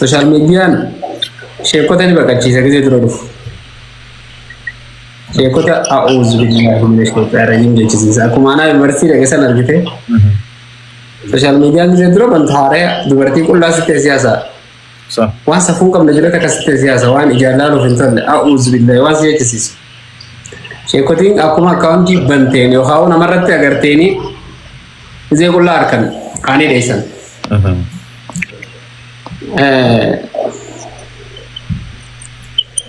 social media sheekota ni baqachiisa gisee dura dhufu. Sheekota a'uuzu billahi minash shaytaanir rajiim jechuudha. Akkuma ana yuunivarsiitii dhaqee san argite. Social media gisee dura ban taaree dubartii qullaa sittee siyaasa. Waan safuu qabna jirata akkasitti siyaasa waan ijaarraa nuuf hin tolle a'uuzu billahi waan si jechisiisu. Sheekotiin akkuma akkaawuntii banteen yookaan namarratti agarteeni gisee qullaa harkan qaanii dheessan.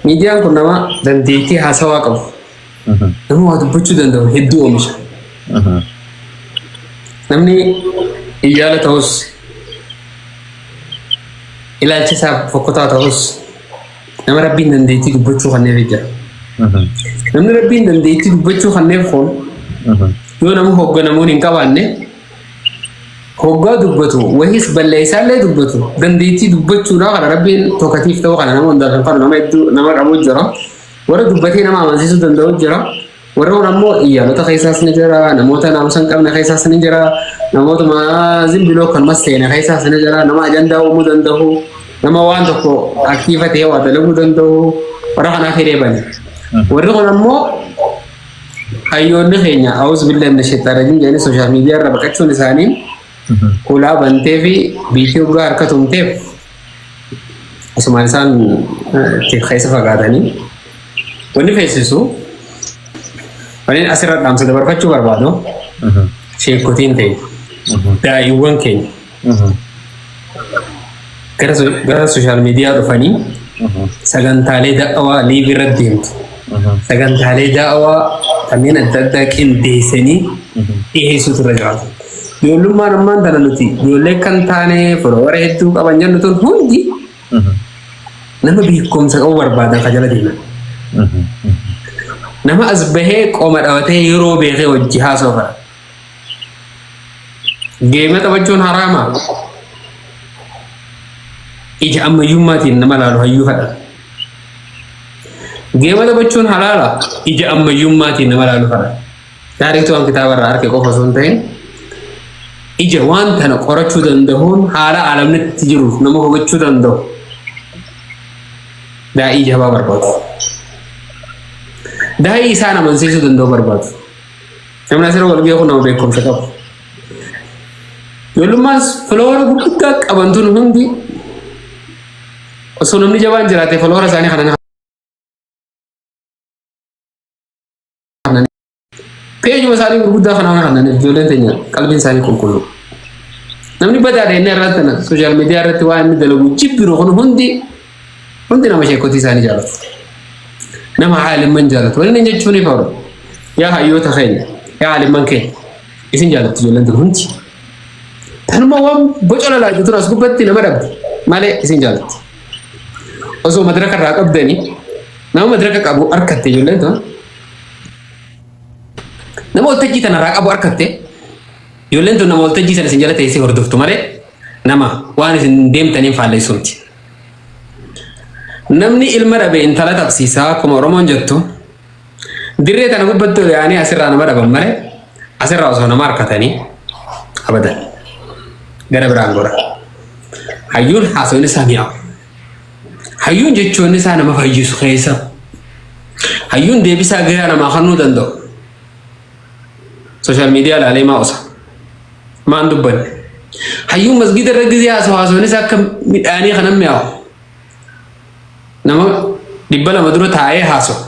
Miidiyaan kun nama dandeettii haasawaa qabu. Nama waa dubbachuu danda'u hedduu oomisha. Namni iyyaala ta'us ilaalcha isaa fokkotaa ta'us nama rabbiin dandeettii dubbachuu kanneef jira. Namni rabbiin dandeettii dubbachuu kanneef kun yoo nama hoogganamuun hin qabaanne hoggaa dubbatu wahis balleessaallee dubbatu dandeettii dubbachuudhaa kana rabbiin tokkatiif ta'uu kana nama hundaa kan qabu nama hedduu nama qabu jira warra dubbatee nama amansiisuu danda'u jira warra kun ammoo iyyaalota keessaas ni jira namoota naamusa hin qabne keessaas ni jira namoota zimbiloo kan masteene keessaas ni jira nama ajandaa uumuu danda'u nama waan tokko aktiifa ta'ee waa dalaguu danda'u warra kanaaf hidhee bane warri kun ammoo hayyoonni keenya a'uuzu billahi minash shaytaanir rajiim jedhanii sooshaal miidiyaa irra baqachuun isaanii Kula bantee fi biitii ugaa harka tumteef asumaan isaan keessa fagaatanii wanni feesisu wanni asirra dhaamsa dabarfachuu barbaadu sheekotiin ta'e daa'imman keenya gara sooshaal miidiyaa dhufanii sagantaalee da'awaa liiv irratti deemtu sagantaalee da'awaa kanneen adda addaa qindeessanii dhiyeessuutu irra jiraatu. Ijoollummaan ammaan tana nuti ijoollee kan taane firoora hedduu qaban jennu tun hundi nama beekumsa qabu barbaadan ka jala deeman. Nama as bahee qoma dhabatee yeroo beekee wajji haasa'u fara. Geema taphachuun haraama. Ija ammayyummaatiin nama laalu hayyuu fadha. Geema taphachuun halaala ija ammayyummaatiin nama laalu fara. Taariiktuu waan kitaabarraa harke qofa osoo hin ta'in ija waan tana qorachuu danda'uun haala alamnitti jiruuf nama hubachuu danda'u daa'ii jabaa barbaadu. Daa'ii isaan amansiisuu danda'u barbaadu. Namni asirra wal beeku nama beekumsa qabu. Ijoollummaas filoora gurguddaa qabantuun hundi osoo namni jabaan jiraate filoora isaanii kana Peejuma isaanii gurguddaa kanaan kanan ijoolleen teenya qalbiin isaanii qulqulluu. Namni badaadha inni irratti na sooshaal miidiyaa irratti waa inni dalagu jibbiru kun hundi nama sheekotii isaanii jaalatu. Nama haalimman jaalatu. Wanni jechuun ifa oolu. Yaa hayyoota keenya yaa haalimman keenya isin jaalatu ijoolleen tun hundi. Tanuma waan boca lalaa jirtu as gubbatti nama dhabde malee isin jaalatu. Osoo madaraka irraa qabdanii nama madaraka qabu harkatte ijoolleen tun nama waltajjii tanarraa qabu harkatte ijoolleen tun nama waltajjii sana isin jala teessee hordoftu malee nama waan isin deemtaniin faalleessuuti. Namni ilma dhabe intala tapsiisaa akkuma Oromoon jettu dirree tana gubbattu yaanii asirraa nama dhaban malee asirraa osoo nama harkatanii abadan gara biraan gora. Hayyuun haasawni isaa mi'aawu. Hayyuun jechuun isaa nama fayyisu keessa. Hayyuun deebisaa gahaa namaa kennuu danda'u. Social media laalee maa osa maan dubbanne hayyuun masgida irra gizee haasawaasonis akka midhaanii kanan mi'aawu nama 200 dura taa'ee haasawu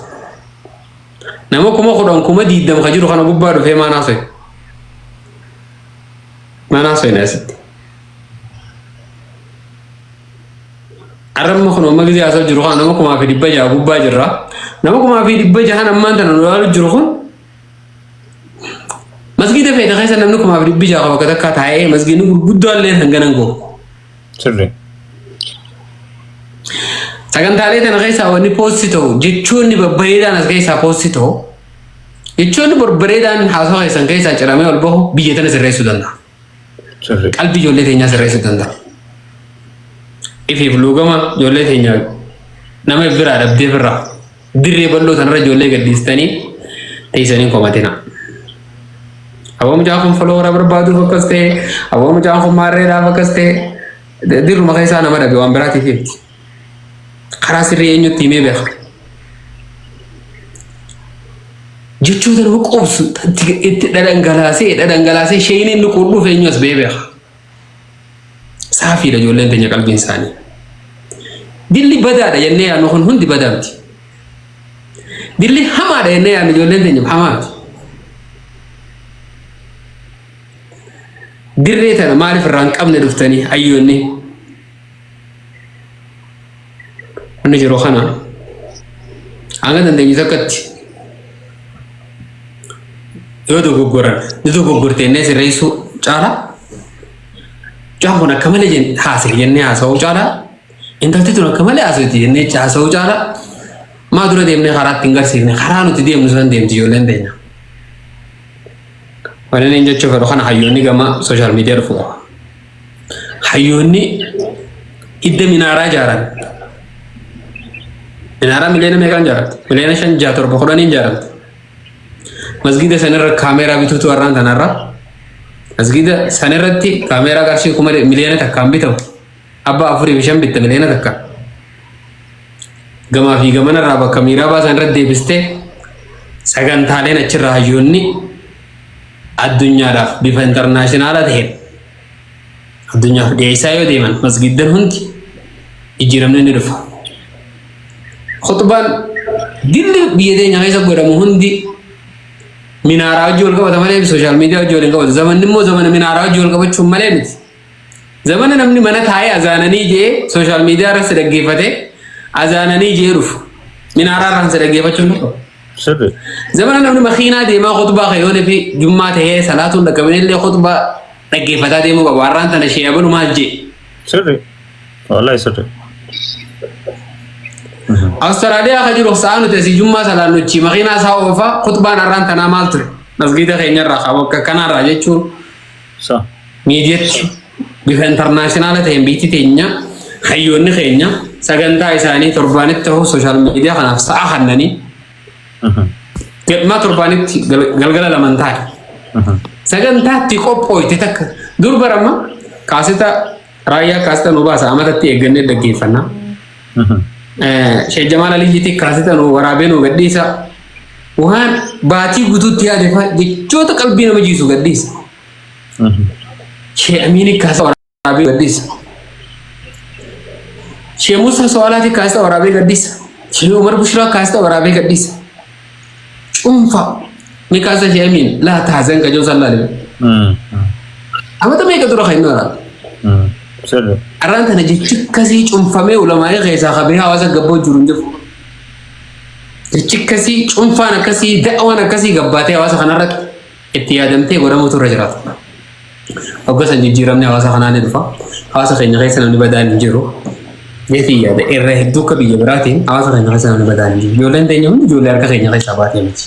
nama 10,000 ka jiru kana gubbaa dhufee maan haasawu naasitti arrabma kun amma gizee haasawu jiru kana nama 1,600 gubbaa jirra nama 1,600 ammaan tana lolaalu jiru kun Masgida fayda keessa namni kuma abdi bija qaba akka taa'ee masgidni gurguddoo illee hanganan go. Sirri. Sagantaalee tana keessa wanni poosti ta'u jechuun babbareedaan as keessa poosti ta'u jechuun babbareedaan haasawaa keessan keessa ciramee ol bahu biyya tana sirreessuu danda'a. Sirri. Qalbii ijoollee teenyaa sirreessuu danda'a. Ifiif luugama ijoollee teenyaa nama biraa dhabdee biraa dirree bal'oo tanarra ijoollee gaddiistanii teessanii komatina. Awam jangan follower berbaadu fokus teh, awam jangan marah dah fokus teh. ديرو ما خيسا أنا مرة بوامبراتي فيه خلاص الرئينيو تيمي بيخ جتشو ذا الوقوف دادنغلاسي شينين نقولو في نيوس بيبيخ سافي لجولين تنيا قلب إنساني دلي بدا ينيا نخون هندي بدامتي دلي حما ينيا نجولين تنيا بحمامتي دريت أنا ما أعرف الرانك أمن دفتني أيوني نجرو خنا أنا دندني زكت يودو غورتين ناس رئيسو جالا جاهونا كمال جن حاسك يني حاسو جالا انت تتونا كمال حاسوتي يني حاسو جالا ما درو ديمني خرات تنگر سيرني خرانو تديم نسان ديم جيولين دينا وانا نينجا تشوفر خنا حيوني كما سوشيال ميديا رفوا حيوني إدى منارا جاران منارا ملينا ميكان جارت ملينا شان جاتور بخورانين جارت مسجد سنر كاميرا بيتوتو أران تنارا مسجد سنرتي كاميرا كارشي كمال ملينا تكام بيتو أبا أفري بيشام بيت ملينا تكا جما في جمانا رابا كاميرا با سنرت دي بسته سجن ثالين أشر راجوني الدنيا راف بيف انترناشنال ده الدنيا دي إسايو ديمان مسجد ده هندي يجرمنا نرفع خطبان دل بيدين عايزة قرام هندي منارا جول كبا تمالي بسوشيال ميديا جول كبا زمن نمو زمن منارا جول كبا شو مالي بس زمن نمني منا ثاي أزانني جي سوشيال ميديا رس رجع فتى أزانني جي روف منارا رس رجع فتى شو سر زمن نمني مخينا دي ما خطبة خيونه في جمعة هي صلاة ولا كمان اللي خطبة رجع فتى دي مو بواران تناشي أبو ما جي سر والله سر أستراليا خجلو سانو تسي جمعة صلاة نوتشي مخينا ساو وفا خطبة نران تنا مالتر مسجد خينيا راخا وكنا راجع صح ميديات بيف انترناشنال تهم بيتي تينيا خيوني خينيا سجنتا إساني تربانت تهو سوشيال ميديا خنا في ساعة خنني ما تربانت قلقلا لمن تاي سجنتا تيكو بوي تتك دور برما كاسيتا رايا كاسيتا نوباسا أما تتي إجنة دقيقنا شيء جمال علي جيتي كاسيتا نو ورابينو قديسا وهان باتي قدوت يا دفع دي جوتا قلبينا مجيسو قديسا شيء أميني كاسة ورابي قديس شيء موسى سوالاتي كاسة ورابي قديس شيء عمر بشرا كاسة ورابي قديس أمفا ميكاسة شيء أمين لا تحزن كجو صلى الله عليه أما تمي كتورا خينو را سر أران تنجي كسي أمفا مي علماء غيسا خبيها واسا قبو جرونجف كسي أمفا نكسي دعوانا كسي قباتي واسا خنارت اتيادمتي ورموتو رجرات أقصى نجيرمني هواسا خناني دفع هواسا خيني خيسا نمني بدان نجيرو يثي يادا إره دوكا بيجبراتين هواسا خيني خيسا نمني بدان نجيرو يولين دينيون يولي أركا خيني خيسا باتي ميجي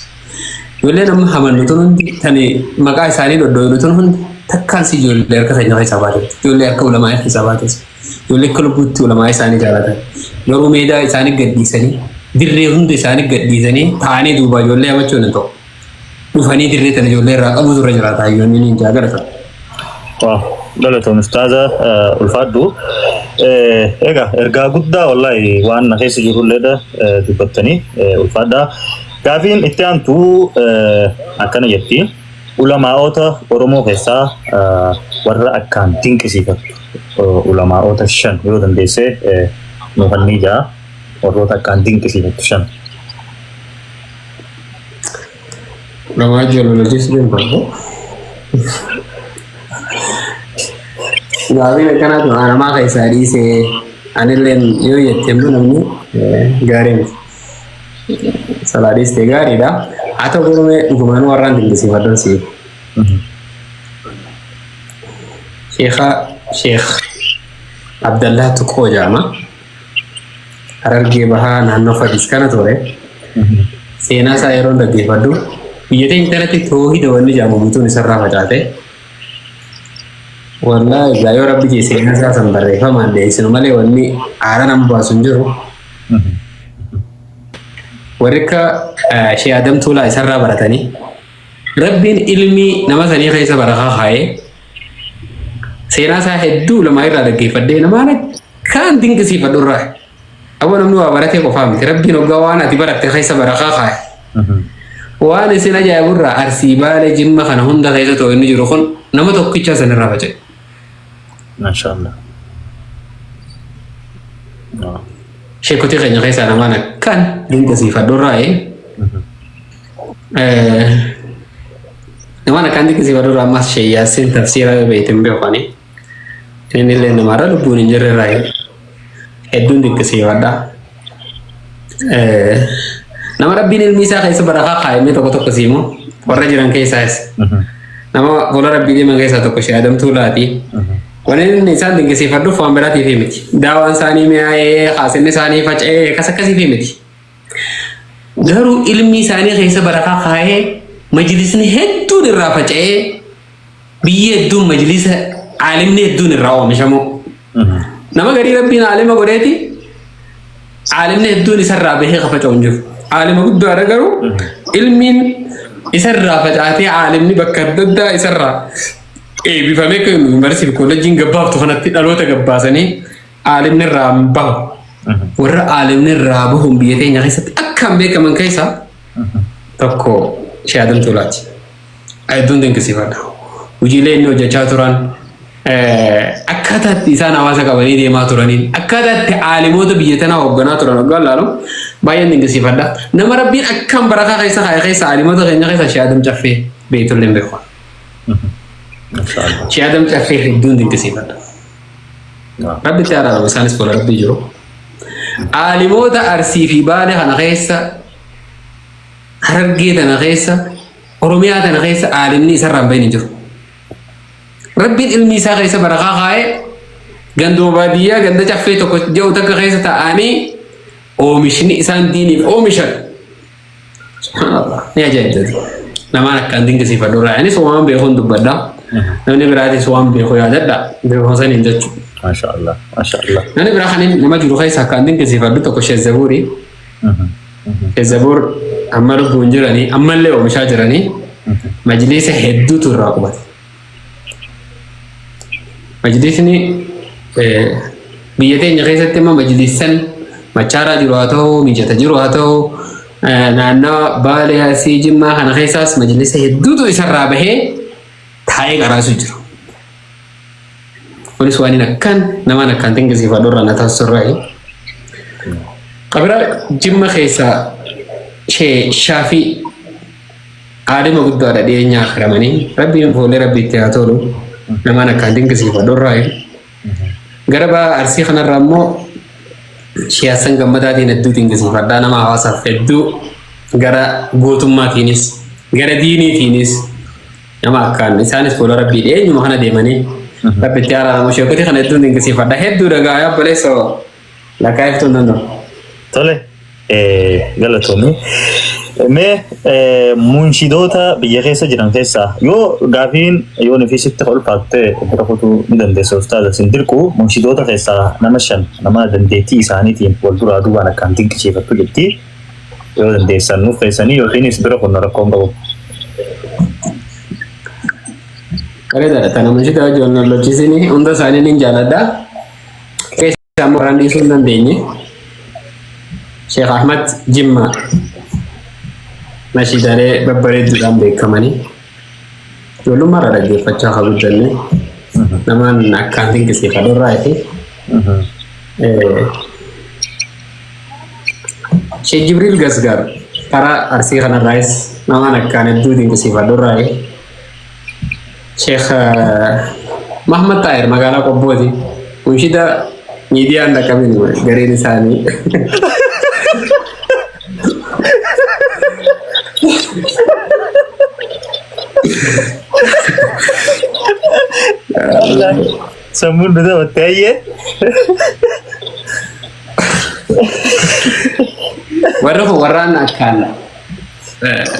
يولين أم حمل نتون تاني مقاي ساني دو نتون تكال سي يولي أركا خيني خيسا باتي يولي أركا علماء خيسا باتي يولي كل بوتي علماء ساني جالاتا يورو ميدا ساني قديساني دري هند ساني قديساني تاني دوبا يولي أمچو نتو دفاني دري تاني يولي را أبو ذو رجلاتا يولي نينجا غرطا واو دلتون أستاذة الفادو إيجا إرجع جدا والله وأنا خيس جرول لدا تبتني الفادا كافين إتيان تو أكان يتي علماء أوتا أرومو خيسا ورا أكان تين كسيكا علماء أوتا شن يودن ديسه مهني جا ورا أكان تين كسيكا شن علماء جيولوجيست بين برضو Gawi kana tu ana ma kai sari se anelen yo yetemno namni gare salari ste gare da ato gurume gumanu waran dingisi wadan si Sheikh Abdullah Tuko jama ararge baha nanno fadis kana tore sena sa eron da gefadu yete internet tohi da wani jamu mutun sarra fajate والله يا ربي جيسينا ساسن بري فما دي سنو مالي وني آرا نمبا سنجرو وركا شي آدم تولا يسرى براتاني ربين علمي نما ثاني خيسا برخا خاي سينا ساهدو لما يرى لك فدينا مالك كان دينك سيف الدراي أول نمو أبرتي قفام ربي نقوانا تبرك تخيس برخاخا وانا سينا جاي برا أرسيبالي جمع خنا هندا خيسة تو إنو جروخون نما توقيتشا سنرا بجي ما شاء الله شيكوتي خينا خيسة نمانا كان دينك سيف الدراي نمانا كان دينك سيف الدراي ما شيء ياسين تفسيرا بيتم بيوخاني ini le namara lu punin jere rai edun dik kesiwada namara binil misa kai sebaraka kai me to kesimo ora jiran kai sais nama bola rabbi di mangai satu koshi adam tulati wanen ni san dik kesifadu fam berati fimiti dawan sani me ay khasen sani fach kasakasi fimiti garu ilmi sani kai sebaraka kai majlis ni heddu ni rafach biye dum majlis عالمني الدون الرعوة مشامو نما غري ربنا عالم غوريتي عالمني الدون يسرع به خفته ونجف عالم قد ارغرو علمين يسرع فجاتي عالمني بكدد يسرع بفهمك مرسي بكولجين غباب تخنت دلوتا غباسني عالمني الرام با ور عالمني الرابهم بيتي نخيست اكم بك من كيسا تكو شادن تولاتي ايدون دين كسيفادا وجيلين نو جاتوران akkataatti isaan hawaasa qabanii deemaa turaniin akkataatti aalimoota biyya tanaa hoogganaa turan waggaan laalu baay'een dinqisiifadha nama rabbiin akkam barakaa keessa aalimoota keenya keessa shaadam caffee beektollee hin beeku shaadam caffee hedduun dinqisiifadha rabbitti araarama isaanis tola rabbii jiru aalimoota arsii fi baale kana keessa harargee tana keessa oromiyaa tana keessa aalimni isarraan bahin hin jiru ربي علمي ساقي سبرقا خاي غندو بادية غندا جافي توكو جو تكا خيسة تاني او مشني إسان ديني او مشن سبحان الله نيا جايد لما أنا كان دينك سيفا دورا يعني سوام بيخون دبدا نوني براتي سوام بيخو ياددا بيخون سنين جاتشو ما شاء الله ما شاء الله نوني براخانين لما جلو خيسة كان دينك سيفا دو توكو شزبوري شزبور أما ربو انجراني أما اللي او مشاجراني مجلس هدو تراقبات مجلسني بيتين جهيزة تما مجلسن مچارا جرواتو ميجتا جرواتو نانا بالها سيجما خنا خيساس مجلس هدوتو يسرابه تاي غراسو جرو ولس واني نكان نما نكان تنجزي فادورا نتاسراي قبل جمع خيسا شيء شافي عالم قدو على دينيا خرماني ربي فولي ربي تياتولو nama nak kanding ke sifat dorai, garaba arsi khana rammo siasan gamada di nedu tinggi sifat dana nama awasa feddu gara gotumma kinis gara dini kinis nama akan isanis pola rabbi deh nyuma khana demani tapi tiara nama syukuri khana nedu tinggi sifat dah heddu daga ya boleh so lakaif tu nando tole galatomi me munshidota biyya keessa jiran keessa yoo gaafiin yoo nafisitti olfaatte birakutu ni dandeessa ustaaza sindirku munshidota keessa nama shan nama dandeettii isaaniitiin wal duraa duubaan akkaan dinqisiifattu jetti yoo dandeessan nuuf keessanii yookiinis bira kun rakkoon qabu. Kareedha tana munshida joonna lochisini hunda isaanii ni jaaladha keessa moraan dhiisuu hin dandeenye Sheikh Ahmad Jimma masih dari beberapa dalam bekamani, dulu marah lagi pecah kabutannya, nama nak kanting ke sifat dorai itu, Syekh Jibril Gasgar, para arsi khana rais, nama nak kanting itu ke sifat dorai, Syekh Muhammad Tahir magala kobodi, unsida media anda kami ni, dari di sana. Sambun betul betul ya. Warran akan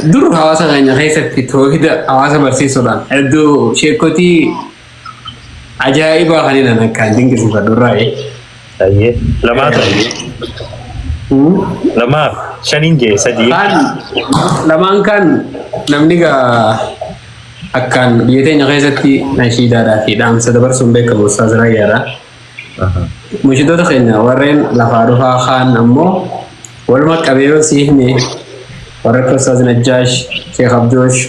dulu hawasan hanya kayak itu kita hawasan bersih solan. Itu syekoti ajaib bahkan anak kanting kesifat durai. Iya, lama tu. Lama, shanin je saji. Kan, lama kan, namni ga akkaan biyya teenya keessatti nashiidaadhaa fi dhaamsa dabarsuun beekamu Ustaaz Raayyaadha. Mushitoota keenya warreen lafaa dhufaa kaan ammoo walumaa qabeeyoo siifne warra akka Ustaaz Najjaash, Sheekh Abdoosh,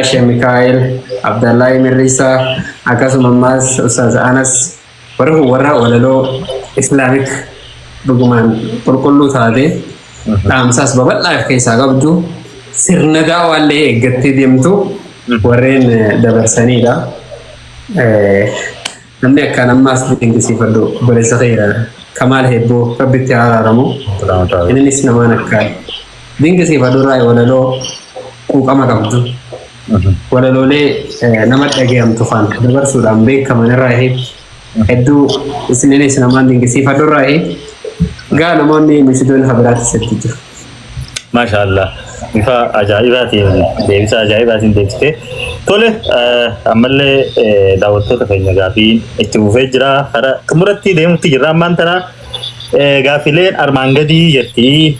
Sheekh Mikaa'el, Abdallahi Mirrisaa akkasuma ammas Ustaaz Anas warra walaloo Islaamik dhugumaan qulqulluu taate dhaamsaas babal'aaf keessaa qabdu sirna daawwallee eeggattee deemtu warreen dabarsanidha. Namni akkaan ammaas dinqisiifadhu obboleessa keenya Kamaal Hebboo rabbitti araaramu. Innis namaan akkaan dinqisiifadhu irraa walaloo quuqama qabdu. Walaloolee nama dhaggeeffamtu kan dabarsuudhaan beekaman irraa hedduu isinis namaan dinqisiifadhu irraa gaa namoonni mushitoonni habiraatti sitti jiru. Maashaallah. Bifa ajaa'ibaatiin deebisa ajaa'ibaatiin deebiste. Tole ammallee daawwattoota keenya gaafii itti fufee jira. Karaa xumuratti deemutti jirra ammaan tana gaafileen armaan gadii jettii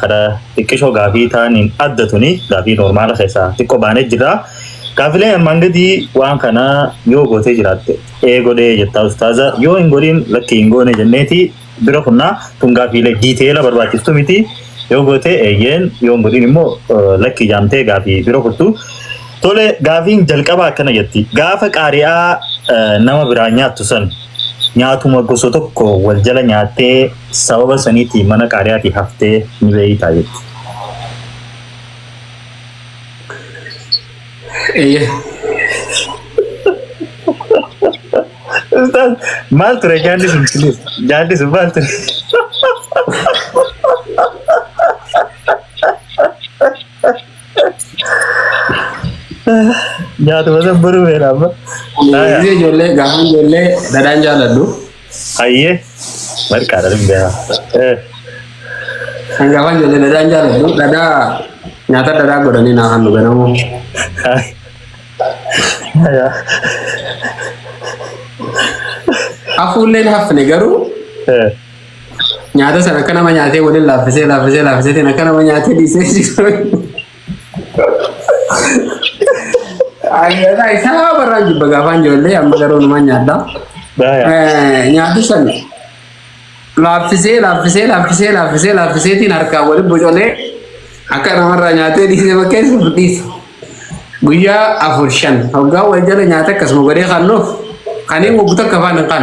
karaa xiqqishoo gaafii ta'aniin addatuni gaafii normaala keessaa xiqqoo baanee jira. Gaafileen armaan gadii waan kana yoo gootee jiraatte godhee jettaa ustaaza yoo hin godhin lakki hin goone jenneeti bira kunnaa tun gaafiilee diiteela barbaachistu miti. Yoo goote eeyyeen yoo godhin immoo lakki jaamtee gaafii bira kuttu. Tole gaafiin jalqaba akkana jetti. Gaafa qaari'aa nama biraa nyaattu san nyaatuma gosa tokko wal jala nyaattee sababa saniitii mana qaari'aatii haftee ni beeytaa jetti. Ustaz maal ture jaalli sun please? Jaalli sun maal ture? Nyaatu masa baru berapa? Ini jolle, gahan jolle, dadan jalan dulu. Aye, mereka ada yang berapa? Gahan jolle dadan jalan dulu, dada nyata dada gue dani nahan lu benamu. Ya. Aku len haf negaru. Nyata sana kan nama nyate boleh lafise, nak nama nyate di sini. Ayah, saya pernah juga gavan jolle, amma garu namanya ada. Nyata sana. Lafise ti narka boleh bojole. Akan nama nyate di sini pakai seperti itu. Buya afurshan. Hoga wajah nyata kasmu gede kanu. Kani mau buta kapan kan?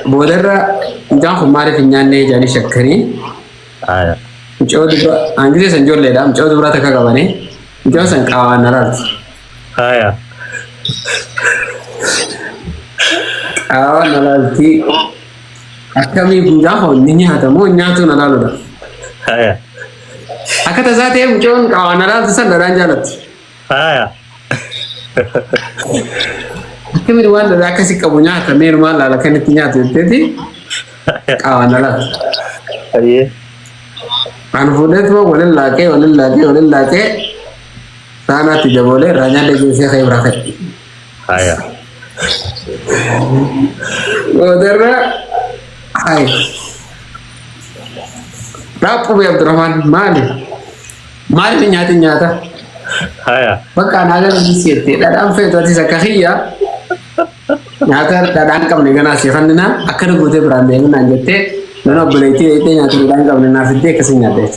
Bodara jangan kemarin penyanyi jadi syakri. Ayah. Jauh juga, anjir senjol leda, jauh juga tak kawan ni. Jauh sengkawan naral. Ayah. Kawan naral ti. Kami jangan ni hata mau nyatu naral dah. Ayah. Akata zat jauh kawan naral tu sen daran jalan. Ayah. Kami ruan dah kasih kabunya, kami rumah lala kini punya tu jadi kawan naral. Ayah. Kan fude tu boleh lagi. Sana tidak boleh, ranya lagi saya kayak berakhir. Ayah. Bodara, ay. Rapu ya Abdurrahman, mali nyata. Ayah. Maka naga lagi siete, dalam fetu hati sakahia. Nyata dadan kam negara sihkan dina, akan gede berandai nanjete. Nono boleh itu nyata dadan kam negara fiteh kesini ada.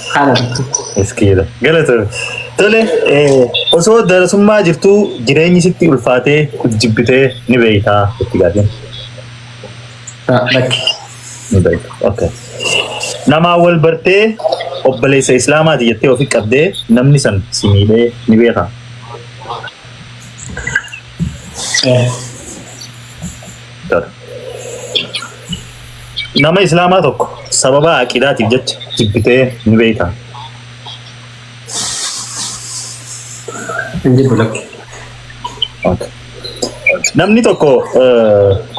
Kalah. Eskila. Galata. Tole osoo darasummaa jirtu jireenyi sitti ulfaatee jibbitee ni beeytaa itti gaafin. Bakki. Ni beeyta. Okay. Nama wal bartee obboleessa Islaamaati jettee ofii qabdee namni san si miidhee ni beekaa. Nama Islaamaa tokko sababa aqiidaatiif jecha jibbitee ni beeytaa. Namni tokko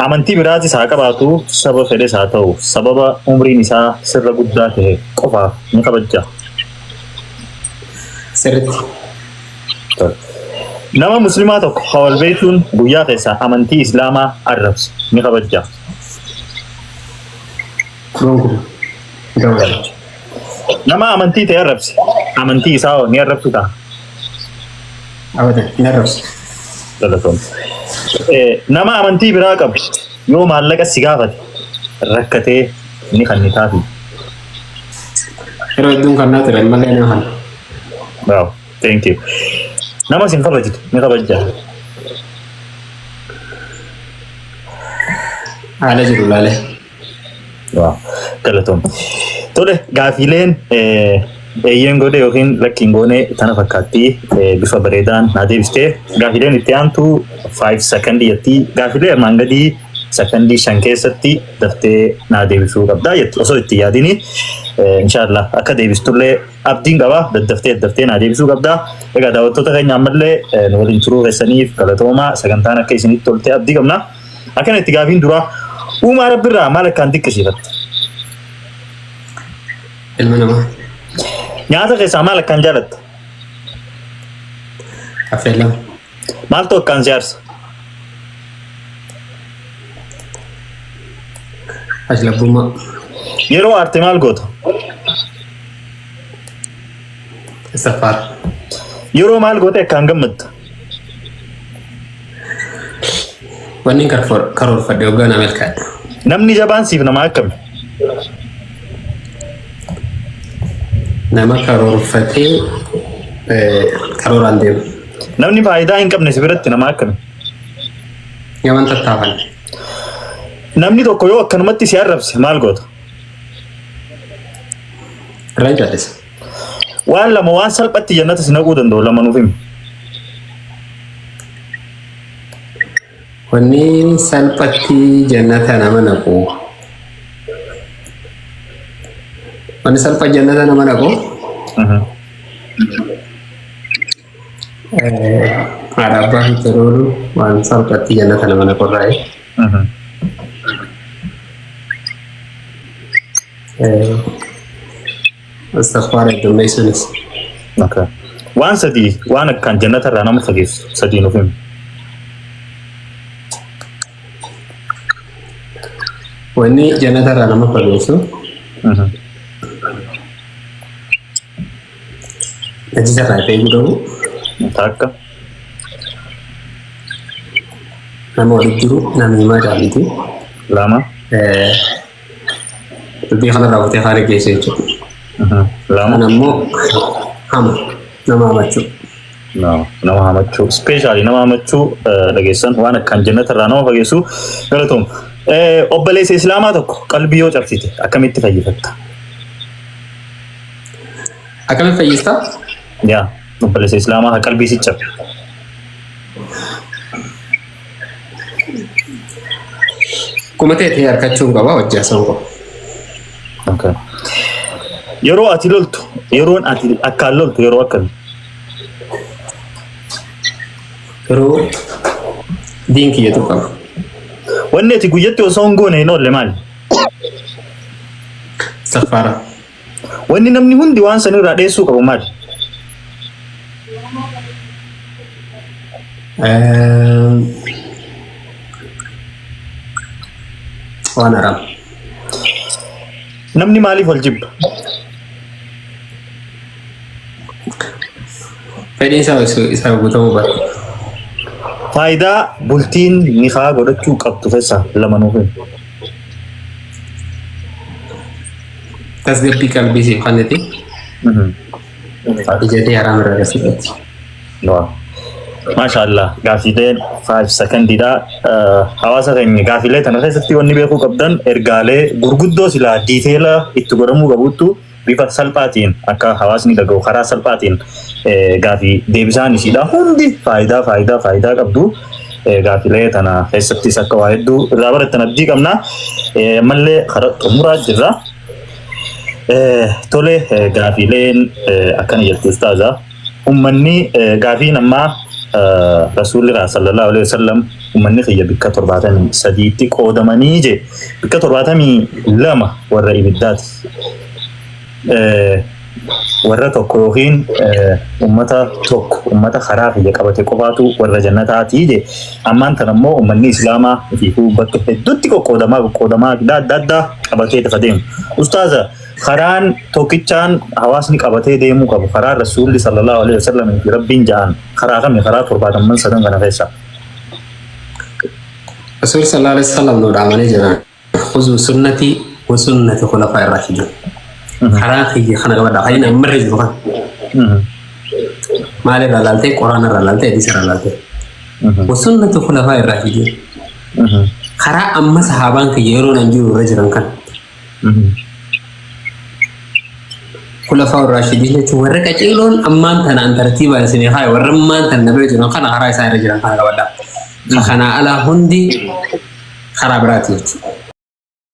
amantii biraatis haa qabaatu sababa fedhes haa ta'u sababa umriin isaa sirra guddaa ta'e qofaaf ni kabajja. Sirriitti. Nama muslimaa tokko hawal beektuun guyyaa keessaa amantii islaamaa arrabsu ni kabajja. Nama amantii ta'e arrabse amantii isaa ni arrabsu ta'a. Abadan hin arrabsu. Galatoom. Nama amantii biraa qabu yoo maallaqa si gaafate rakkatee ni kan ni taafi. Yeroo hedduun kan naa ture malee nama kan. Wow, thank you. Nama sin kabajitu ni kabajaa. Haala jiru laalee. Wow, galatoom. Tole gaafiileen eeyyeen godhe yookiin lakkiin goone tana fakkaatti bifa bareedaan naa deebistee gaafiileen itti aantu 5 sekondii jetti gaafiilee armaan gadii sekondii 5 keessatti daftee naa deebisuu qabdaa jettu osoo itti yaadini inshallah akka deebistullee abdiin qaba daddaftee naa deebisuu qabdaa. Egaa daawwattoota keenya ammallee nu waliin turuu keessaniif galatoomaa sagantaan akka isinitti toltee abdii qabna. Akkana itti gaafiin duraa uumaa rabbiirraa maal akkaan xiqqisiifatte? Ilma namaa. Nyaata keessaa maal akkaan jaalatta? Affeellama. Maaltu akkaan si aarsa? Ajlabbummaa. Yeroo aarte maal goota? Saffaara. Yeroo maal goote akkaan gammadda? Wanni karoorfadhe hoggaa naa milkaa'e. Namni jabaan siif nama akkami? Nama karoorfatee karooraan deemu. Namni faayidaa hin qabne si biratti nama akkami? Yaman tattaafanne. Namni tokko yoo akkanumatti si arrabse maal goota? Irraan jaallisa. Waan lama waan salphatti jannata si naquu danda'u lama nuuf himi. Wanni salphatti jannata nama naqu. Wanni salpha jannata nama naqu. Haadha abbaa fi toloolu waan salphatti jannata nama naqu irraa. Astaghfara dummeessuunis. Waan sadii waan akkaan jannata irraa nama fageessu sadii nuuf himi. Wanni jannata irraa nama fageessu. Najisa irraa ta'ee gudamu. Takka. Nama walitti jiru nama himaa jaallatu. Lama. Dubbii kana raawwatee haala geesse jechuudha. Lama. Kan ammoo nama hamachuu. Nama hamachuu. Speeshaalii nama hamachuu dhageessan waan akkaan jannata irraa nama fageessu galatoom. Obboleessa Islaamaa tokko qalbii yoo cabsite akkamitti fayyifatta? Akkamitti fayyistaa? Yaa obboleessa Islaamaa qalbii si cabse. Kuma ta'e harkachuun qaba hojjaasan qaba. Yeroo ati loltu yeroon ati akkaan loltu yeroo akkamii? Yeroo diin kiyyatu qaba. Wanni ati guyyatti osoo hin goone hin oolle maali? Saffaara. Wanni namni hundi waan sanirraa dheessuu qabu maali? Waan haram. Namni maaliif wal jibba? Fedhiin isaa guutamuu barbaada. Faayidaa bultiin niqaa godhachuu qabdu keessaa lama nuuf himi. Tasgabbii qalbii siif kannete. Ijatee haram irraa gasiifatti. Maashaallah gaafiileen 5 sekondiidha. Hawaasa keenya gaafiilee tana keessatti wanni beekuu qabdan ergaalee gurguddoo silaa diiteela itti godhamuu qabuttu bifa salphaatiin akka hawaasni dhaga'u karaa salphaatiin gaafii deebisaan isiidha. Hundi faayidaa qabdu. Gaafiilee tana keessattis akka waa hedduu irraa barattan abdii qabna. Mallee karaa xumuraa jirra. Tole gaafiileen akkana jettu ustaaza. Ummanni gaafiin ammaa Rasulullah sallallahu alaihi wasallam ummanni khiyya bikka 73 qoodamanii je bikka 72 warra ibiddaati. Warra tokko yookiin ummata karaa khiyya qabate qofaatu warra jannataati je ammaan tan ammoo ummanni islaamaa fi bakka hedduutti qoqqoodamaa adda addaa qabatee deemu. Ustaaza خران توكيتشان حواسني قبته ديمو قبو خرا رسول صلى الله عليه وسلم في ربين جان خرا كم خرا تربات من سدن غنا فيسا رسول صلى الله عليه وسلم نور عملي جنا خذوا سنتي وسنة خلفاء الراشدين خرا خي خنا قبدا خينا مرج بخان ما له رلالته قرآن رلالته حديث رلالته وسنة خلفاء الراشدين خرا أما صحابان كيرون أنجو رجلان كان خلفاء الراشدين تورك أجيلون أمان تنا أن ترتيب على سنة هاي ورمان تنا بيجون خنا خرا يسار رجلان خنا قبدا خنا على هندي خرابراتي